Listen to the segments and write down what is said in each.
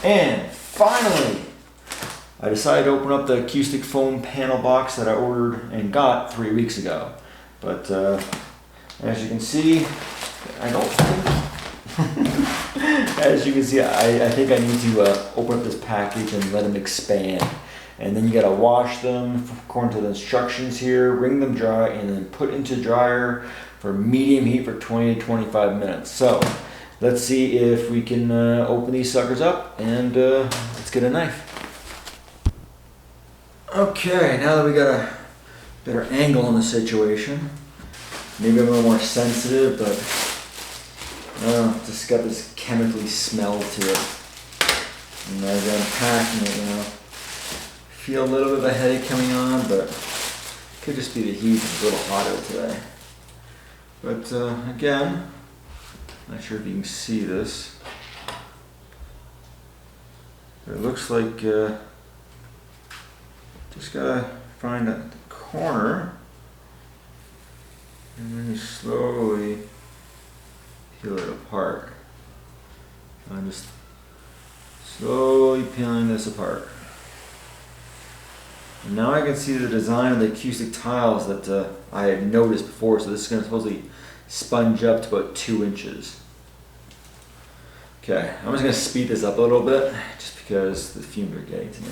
And finally, I decided to open up the acoustic foam panel box that I ordered and got 3 weeks ago. But as you can see, I don't think, as you can see, I think I need to open up this package and let them expand. And then you gotta wash them according to the instructions here, wring them dry, and then put into dryer for medium heat for 20 to 25 minutes. So let's see if we can open these suckers up, and let's get a knife. Okay, now that we got a better angle on the situation, maybe I'm a little more sensitive, but just got this chemically smell to it. And as I'm packing it, feel a little bit of a headache coming on, but it could just be the heat. It's a little hot out today. But again, not sure if you can see this. It looks like just gotta find the corner, and then you slowly peel it apart. I'm just slowly peeling this apart. And now I can see the design of the acoustic tiles that I had noticed before. So this is going to supposedly sponge up to about 2 inches. Okay, I'm just going to speed this up a little bit, just because the fumes are getting to me.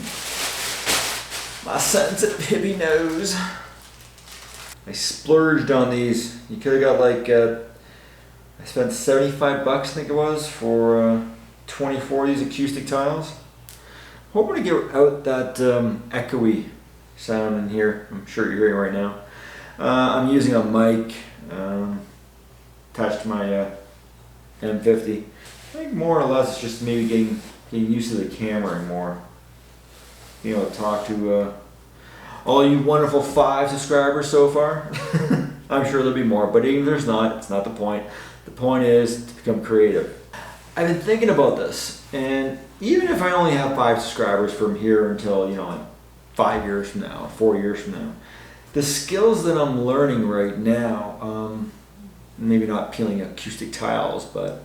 My sensitive hippie nose. I splurged on these. You could have got like, I spent 75 bucks, I think it was, for 24 of these acoustic tiles. Hoping to get out that echoey sound in here. I'm sure you're hearing right now. I'm using a mic attached to my M50. I think more or less it's just maybe getting used to the camera more. Being able to talk to all you wonderful 5 subscribers so far. I'm sure there'll be more, but even if there's not, it's not the point. The point is to become creative. I've been thinking about this, and even if I only have 5 subscribers from here until, like 5 years from now, 4 years from now, the skills that I'm learning right now, maybe not peeling acoustic tiles, but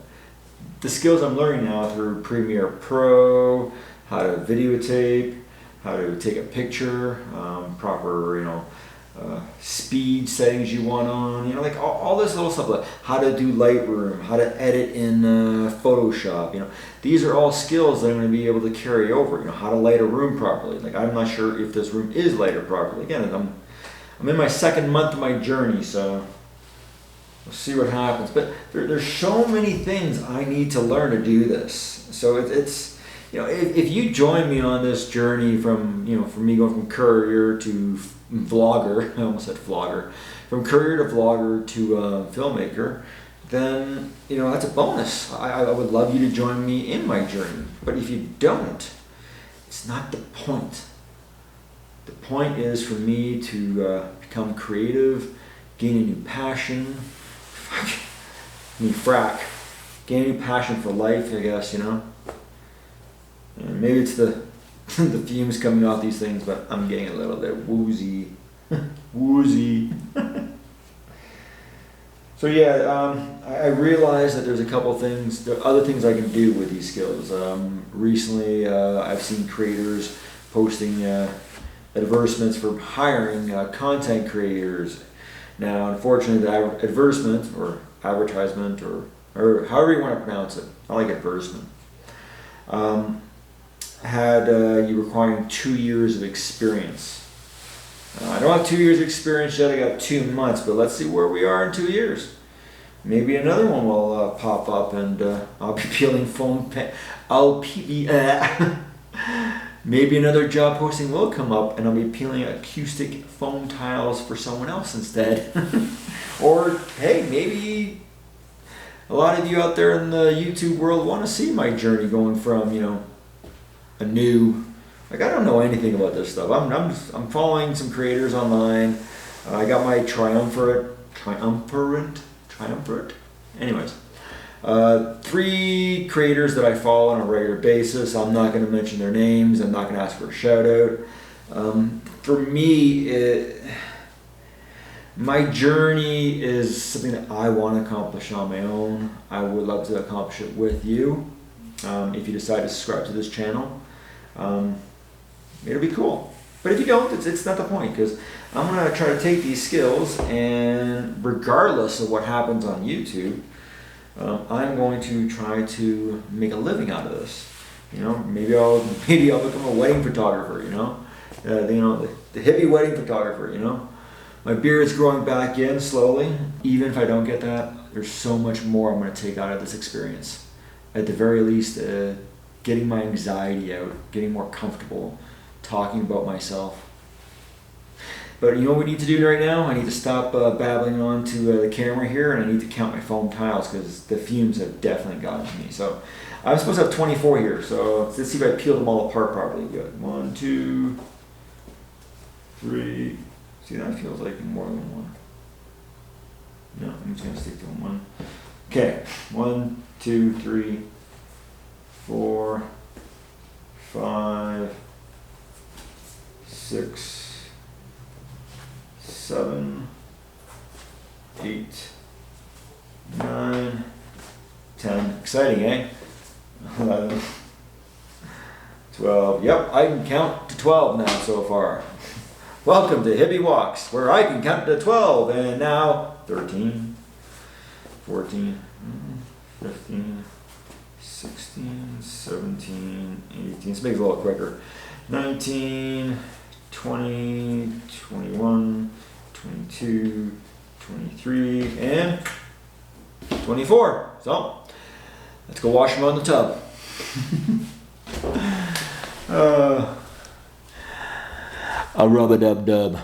the skills I'm learning now through Premiere Pro, how to videotape, how to take a picture, proper, speed settings you want on, like all this little stuff, like how to do Lightroom, how to edit in Photoshop, these are all skills that I'm going to be able to carry over, how to light a room properly. Like, I'm not sure if this room is lighted properly. Again, I'm in my 2nd month of my journey, so we'll see what happens. But there's so many things I need to learn to do this. So it's if you join me on this journey from, from me going from courier to vlogger, I almost said vlogger, from courier to vlogger to filmmaker, then, that's a bonus. I would love you to join me in my journey. But if you don't, it's not the point. The point is for me to become creative, gain a new passion, gain a new passion for life, I guess, And maybe it's the the fumes coming off these things, but I'm getting a little bit woozy. Woozy. So yeah, I realized that there's a couple things, there are other things I can do with these skills. Recently, I've seen creators posting advertisements for hiring content creators. Now, unfortunately, the advertisement or advertisement or however you want to pronounce it, I like advertisement, had you requiring 2 years of experience. I don't have 2 years of experience yet, I got 2 months, but let's see where we are in 2 years. Maybe another one will pop up, and I'll be peeling foam, maybe another job posting will come up and I'll be peeling acoustic foam tiles for someone else instead. Or hey, maybe a lot of you out there in the YouTube world want to see my journey going from, a new, I don't know anything about this stuff. I'm following some creators online. I got my triumvirate. Anyways, 3 creators that I follow on a regular basis. I'm not going to mention their names. I'm not going to ask for a shout out. For me, my journey is something that I want to accomplish on my own. I would love to accomplish it with you. if you decide to subscribe to this channel. It'll be cool. But if you don't, it's not the point, because I'm going to try to take these skills, and regardless of what happens on YouTube, I'm going to try to make a living out of this. You know, maybe I'll become a wedding photographer. You know, the hippie wedding photographer. You know, my beard's growing back in slowly. Even if I don't get that, there's so much more I'm going to take out of this experience. At the very least, getting my anxiety out, getting more comfortable talking about myself. But you know what we need to do right now? I need to stop babbling onto the camera here, and I need to count my foam tiles, because the fumes have definitely gotten to me. So I'm supposed to have 24 here, so let's see if I peeled them all apart properly. Good. 1, 2, 3. See, that feels like more than one. No, I'm just gonna stick to one. Okay, 1, 2, 3, 4, 5, 6, 7, 8, 9, 10. Exciting, eh? 11, 12. Yep, I can count to 12 now so far. Welcome to Hippie Walks, where I can count to 12, and now 13, 14, 15, 16, 17, 18. This makes it a little quicker. 19, 20, 21, 22, 23, and 24. So, let's go wash them on the tub. A rub-a-dub-dub.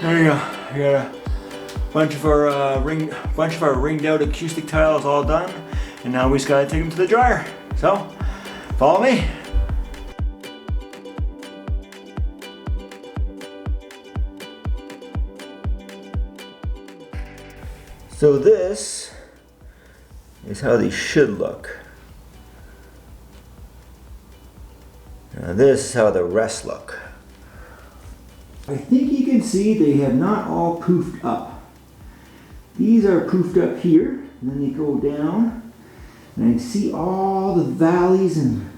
There you go. We got a bunch of our ringed out acoustic tiles all done, and now we just gotta take them to the dryer. So, follow me. So this is how they should look. Now this is how the rest look. I think you can see they have not all poofed up. These are poofed up here, and then they go down, and I can see all the valleys and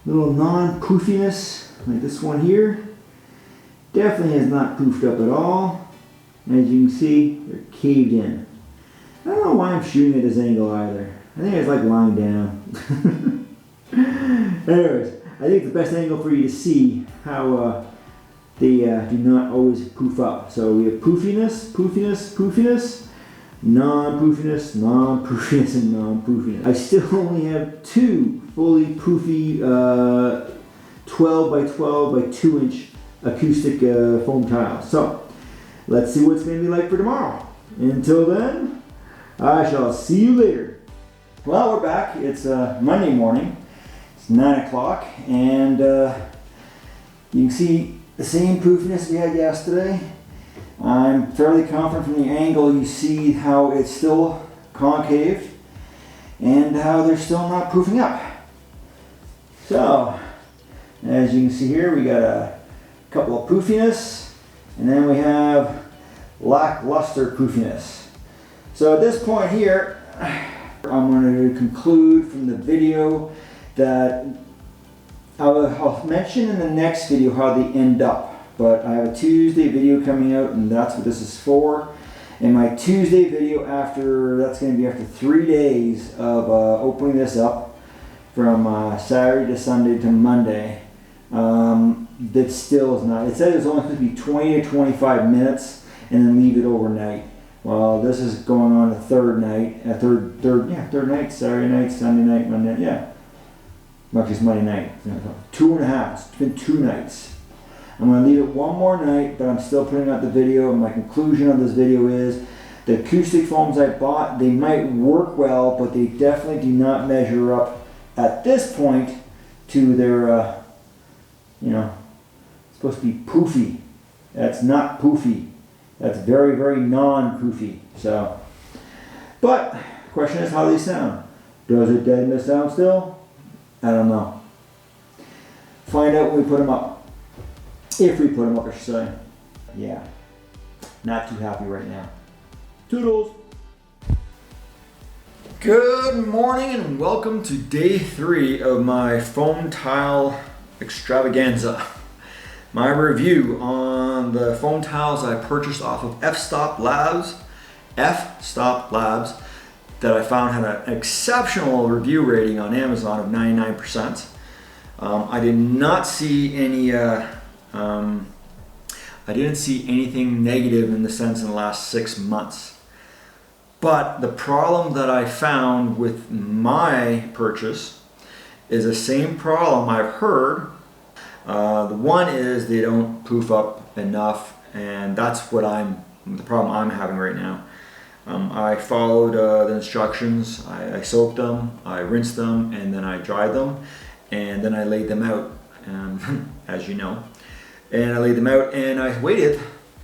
little non-poofiness, like this one here. Definitely has not poofed up at all. As you can see, they're caved in. I don't know why I'm shooting at this angle either. I think it's like lying down. Anyways, I think the best angle for you to see how they do not always poof up. So we have poofiness, poofiness, poofiness, non-poofiness, non-poofiness, and non-poofiness. I still only have 2 fully poofy 12 by 12 by 2 inch acoustic foam tiles. So let's see what it's going to be like for tomorrow. Until then, I shall see you later. Well, we're back. It's Monday morning. It's 9 o'clock, and you can see the same poofiness we had yesterday. I'm fairly confident from the angle you see how it's still concave and how they're still not poofing up. So, as you can see here, we got a couple of poofiness, and then we have lackluster poofiness. So at this point here, I'm going to conclude from the video that I'll mention in the next video how they end up. But I have a Tuesday video coming out, and that's what this is for. And my Tuesday video that's going to be after 3 days of opening this up from Saturday to Sunday to Monday. That still is not. It said it's only supposed to be 20 to 25 minutes and then leave it overnight. Well, this is going on the third night, third night, Saturday night, Sunday night, Monday night, yeah. Not just Monday night. 2.5. It's been 2 nights. I'm going to leave it one more night, but I'm still putting out the video, and my conclusion of this video is the acoustic foams I bought, they might work well, but they definitely do not measure up at this point to their, it's supposed to be poofy. That's not poofy. That's very, very non-poofy. So, but the question is how they sound. Does it deaden the sound still? I don't know. Find out when we put them up. If we put them up, I should say. Yeah. Not too happy right now. Toodles! Good morning and welcome to day 3 of my foam tile extravaganza. My review on the foam tiles I purchased off of F-Stop Labs that I found had an exceptional review rating on Amazon of 99%. I did not see any I didn't see anything negative in the sense in the last 6 months. But the problem that I found with my purchase is the same problem I've heard. The one is they don't poof up enough, and that's the problem I'm having right now. I followed the instructions. I soaked them, I rinsed them, and then I dried them, and then I laid them out, as you know. And I laid them out and I waited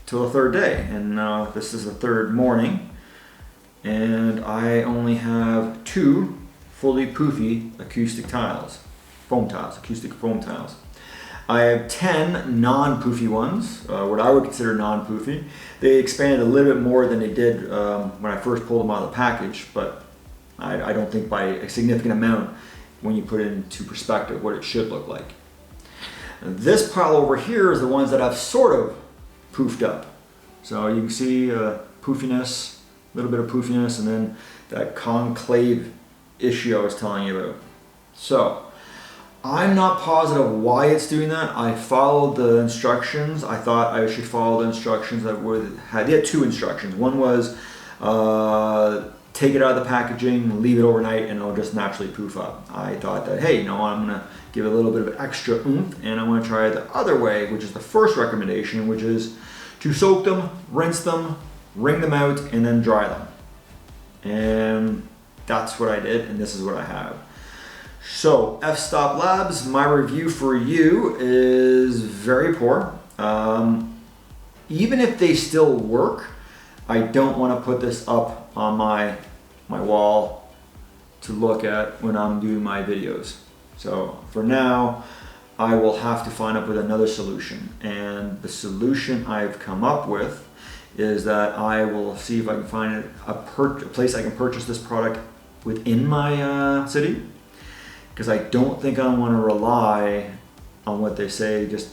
till the 3rd day, and this is the 3rd morning, and I only have 2 fully poofy acoustic tiles, acoustic foam tiles. I have 10 non-poofy ones, what I would consider non-poofy. They expanded a little bit more than they did when I first pulled them out of the package, but I don't think by a significant amount when you put it into perspective what it should look like. This pile over here is the ones that I've sort of poofed up. So you can see poofiness, a little bit of poofiness, and then that concave issue I was telling you about. So I'm not positive why it's doing that. I followed the instructions. I thought I should follow the instructions that they had 2 instructions. One was take it out of the packaging, leave it overnight, and it'll just naturally poof up. I thought that, hey, I'm gonna give it a little bit of extra oomph, and I'm gonna try the other way, which is the first recommendation, which is to soak them, rinse them, wring them out, and then dry them. And that's what I did, and this is what I have. So, F-Stop Labs, my review for you is very poor. Even if they still work, I don't want to put this up on my wall to look at when I'm doing my videos. So for now, I will have to find up with another solution. And the solution I've come up with is that I will see if I can find a place I can purchase this product within my city. Because I don't think I want to rely on what they say, just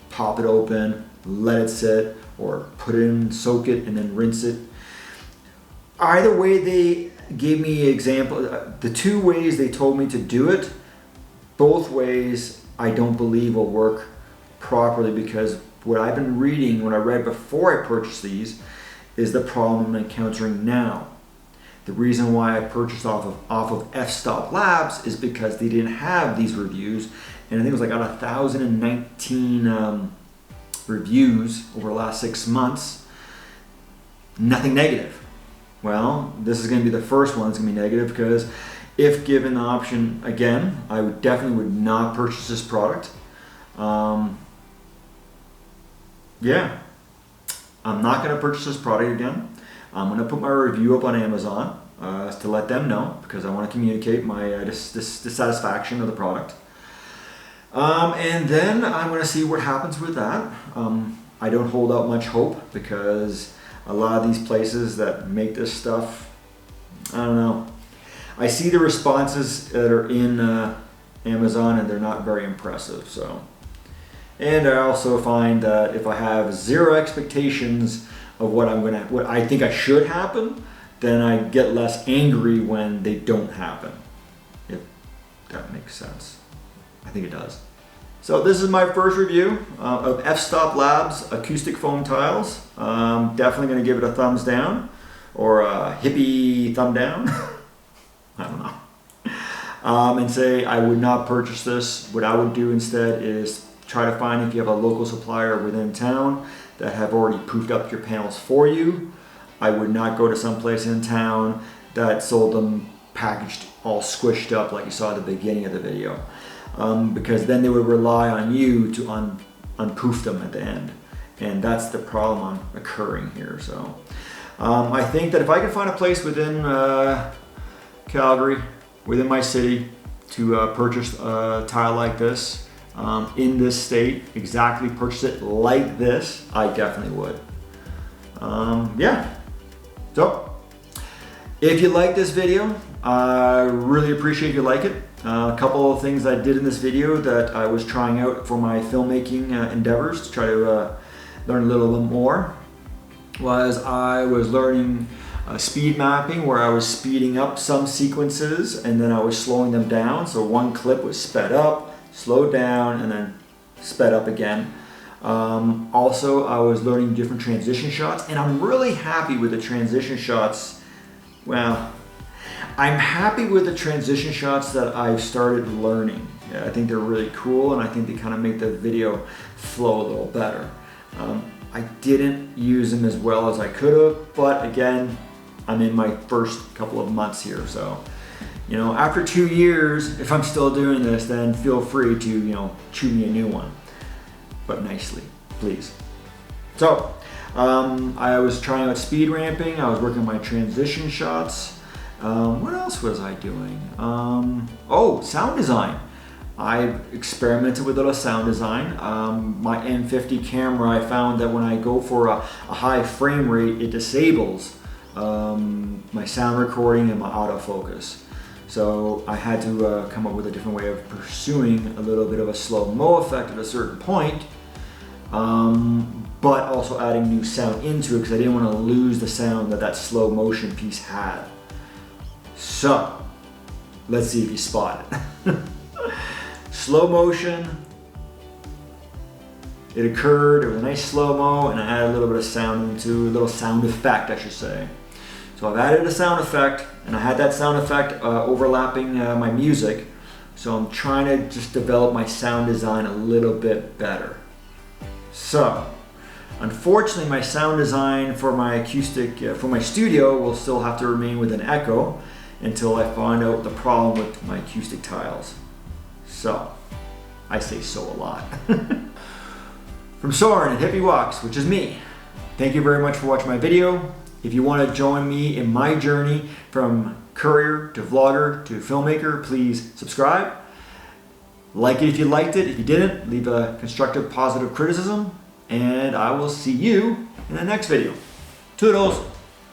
pop it open, let it sit, or put it in, soak it, and then rinse it. Either way they gave me example, the 2 ways they told me to do it, both ways I don't believe will work properly, because what I've been reading, what I read before I purchased these, is the problem I'm encountering now. The reason why I purchased off of F-Stop Labs is because they didn't have these reviews, and I think it was like out of 1,019 reviews over the last 6 months, nothing negative. Well, this is going to be the first one that's going to be negative, because if given the option again, I definitely would not purchase this product. Yeah, I'm not going to purchase this product again. I'm going to put my review up on Amazon to let them know, because I want to communicate my dissatisfaction of the product. And then I'm going to see what happens with that. I don't hold out much hope, because a lot of these places that make this stuff, I don't know. I see the responses that are in Amazon, and they're not very impressive. So, and I also find that if I have 0 expectations of what I think I should happen, then I get less angry when they don't happen. If that makes sense. I think it does. So this is my first review of F-Stop Labs acoustic foam tiles. Definitely going to give it a thumbs down, or a hippie thumb down. I don't know. And say I would not purchase this. What I would do instead is try to find, if you have a local supplier within town that have already poofed up your panels for you. I would not go to some place in town that sold them packaged all squished up like you saw at the beginning of the video. Because then they would rely on you to unpoof them at the end. And that's the problem occurring here. So I think that if I can find a place within Calgary within my city to purchase a tile like this in this state, exactly purchase it like this, I definitely would. Yeah. So, if you like this video, I really appreciate if you like it. A couple of things I did in this video that I was trying out for my filmmaking endeavors to try to learn a little bit more was I was learning speed mapping, where I was speeding up some sequences and then I was slowing them down. So one clip was sped up, slowed down, and then sped up again. Also, I was learning different transition shots, and I'm really happy with the transition shots. Well, I'm happy with the transition shots that I've started learning. Yeah, I think they're really cool, and I think they kind of make the video flow a little better. I didn't use them as well as I could have, but again, I'm in my first couple of months here, so you know, after 2 years, if I'm still doing this, then feel free to, you know, chew me a new one, but nicely, please. So, I was trying out speed ramping. I was working on my transition shots. What else was I doing? Oh, sound design. I experimented with a little sound design. My M50 camera, I found that when I go for a high frame rate, it disables my sound recording and my autofocus. So I had to come up with a different way of pursuing a little bit of a slow-mo effect at a certain point, but also adding new sound into it because I didn't want to lose the sound that that slow motion piece had. So, let's see if you spot it. Slow motion, it occurred, it was a nice slow-mo, and I added a little bit of sound into, a little sound effect, I should say. So I've added a sound effect, and I had that sound effect overlapping my music, so I'm trying to just develop my sound design a little bit better. So, unfortunately my sound design for my acoustic, for my studio will still have to remain with an echo until I find out the problem with my acoustic tiles. So, I say so a lot. From Søren and Hippie Walks, which is me, thank you very much for watching my video. If you want to join me in my journey from courier to vlogger to filmmaker, please subscribe. Like it if you liked it. If you didn't, leave a constructive, positive criticism, and I will see you in the next video. Toodles!